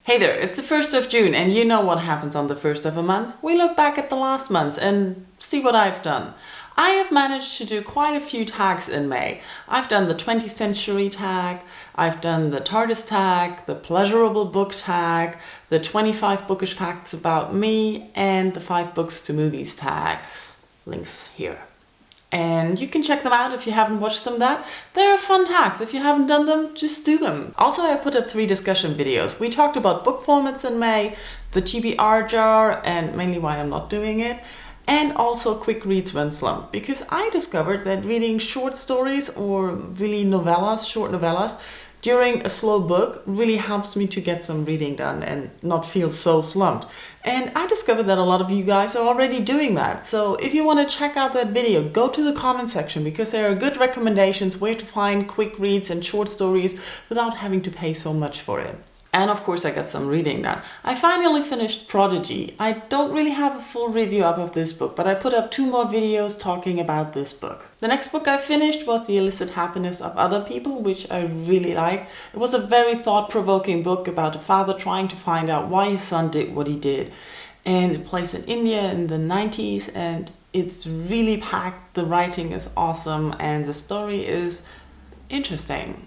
Hey there, it's the 1st of June and you know what happens on the 1st of a month. We look back at the last month and see what I've done. I have managed to do quite a few tags in May. I've done the 20th century tag, I've done the TARDIS tag, the pleasurable book tag, the 25 bookish facts about me, and the 5 books to movies tag. Links here. And you can check them out if you haven't watched them yet. They're fun tags. If you haven't done them, just do them. Also, I put up 3 discussion videos. We talked about book formats in May, the TBR jar, and mainly why I'm not doing it, and also quick reads when slumped, because I discovered that reading short stories or really novellas, short novellas, during a slow book really helps me to get some reading done and not feel so slumped. And I discovered that a lot of you guys are already doing that. So if you want to check out that video, go to the comment section because there are good recommendations where to find quick reads and short stories without having to pay so much for it. And of course I got some reading done. I finally finished Prodigy. I don't really have a full review up of this book, but I put up 2 more videos talking about this book. The next book I finished was The Illicit Happiness of Other People, which I really liked. It was a very thought-provoking book about a father trying to find out why his son did what he did. And it plays in India in the 90s and it's really packed. The writing is awesome and the story is interesting.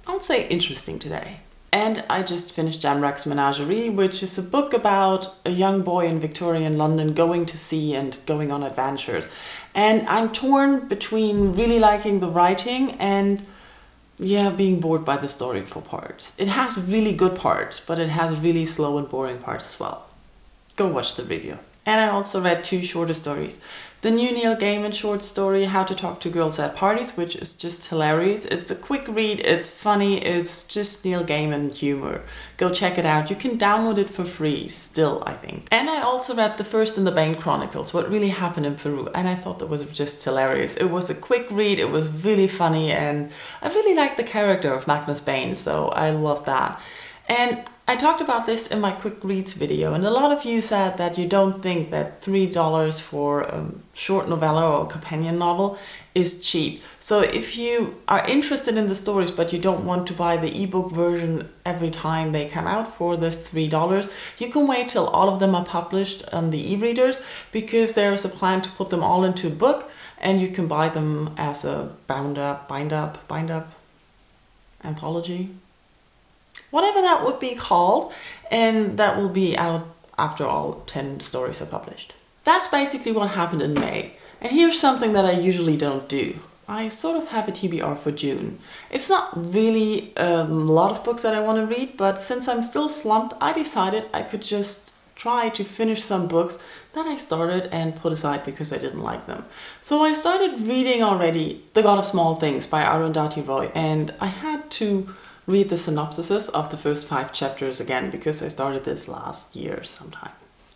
I'll say interesting today. And I just finished Rex Menagerie, which is a book about a young boy in Victorian London going to sea and going on adventures. And I'm torn between really liking the writing and being bored by the story for parts. It has really good parts, but it has really slow and boring parts as well. Go watch the review. And I also read 2 shorter stories. The new Neil Gaiman short story, How to Talk to Girls at Parties, which is just hilarious. It's a quick read, it's funny, it's just Neil Gaiman humor. Go check it out. You can download it for free, still, I think. And I also read the first in the Bane Chronicles, What Really Happened in Peru, and I thought that was just hilarious. It was a quick read, it was really funny, and I really liked the character of Magnus Bane, so I loved that. And I talked about this in my quick reads video, and a lot of you said that you don't think that $3 for a short novella or companion novel is cheap. So if you are interested in the stories but you don't want to buy the ebook version every time they come out for the $3, you can wait till all of them are published on the e-readers, because there's a plan to put them all into a book and you can buy them as a bind up anthology. Whatever that would be called, and that will be out after all 10 stories are published. That's basically what happened in May. And here's something that I usually don't do. I sort of have a TBR for June. It's not really a lot of books that I want to read, but since I'm still slumped, I decided I could just try to finish some books that I started and put aside because I didn't like them. So I started reading already The God of Small Things by Arundhati Roy, and I had to read the synopsises of the first 5 chapters again because I started this last year sometime.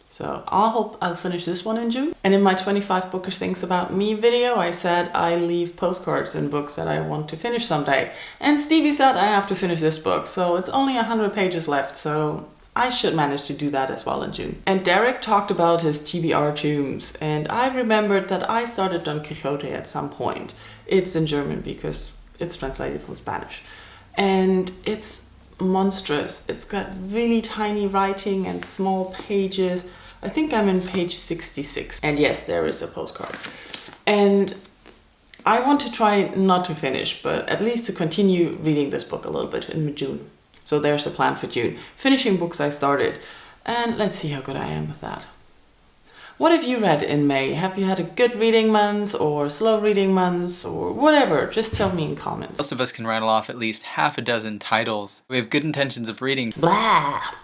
So I hope I'll finish this one in June. And in my 25 bookish things about me video, I said I leave postcards in books that I want to finish someday. And Stevie said I have to finish this book, so it's only 100 pages left, so I should manage to do that as well in June. And Derek talked about his TBR tombs, and I remembered that I started Don Quixote at some point. It's in German because it's translated from Spanish. And it's monstrous. It's got really tiny writing and small pages. I think I'm in page 66. And yes, there is a postcard. And I want to try not to finish, but at least to continue reading this book a little bit in June. So there's a plan for June. Finishing books I started. And let's see how good I am with that. What have you read in May? Have you had a good reading month or slow reading months or whatever? Just tell me in comments. Most of us can rattle off at least half a dozen titles we have good intentions of reading. Blah!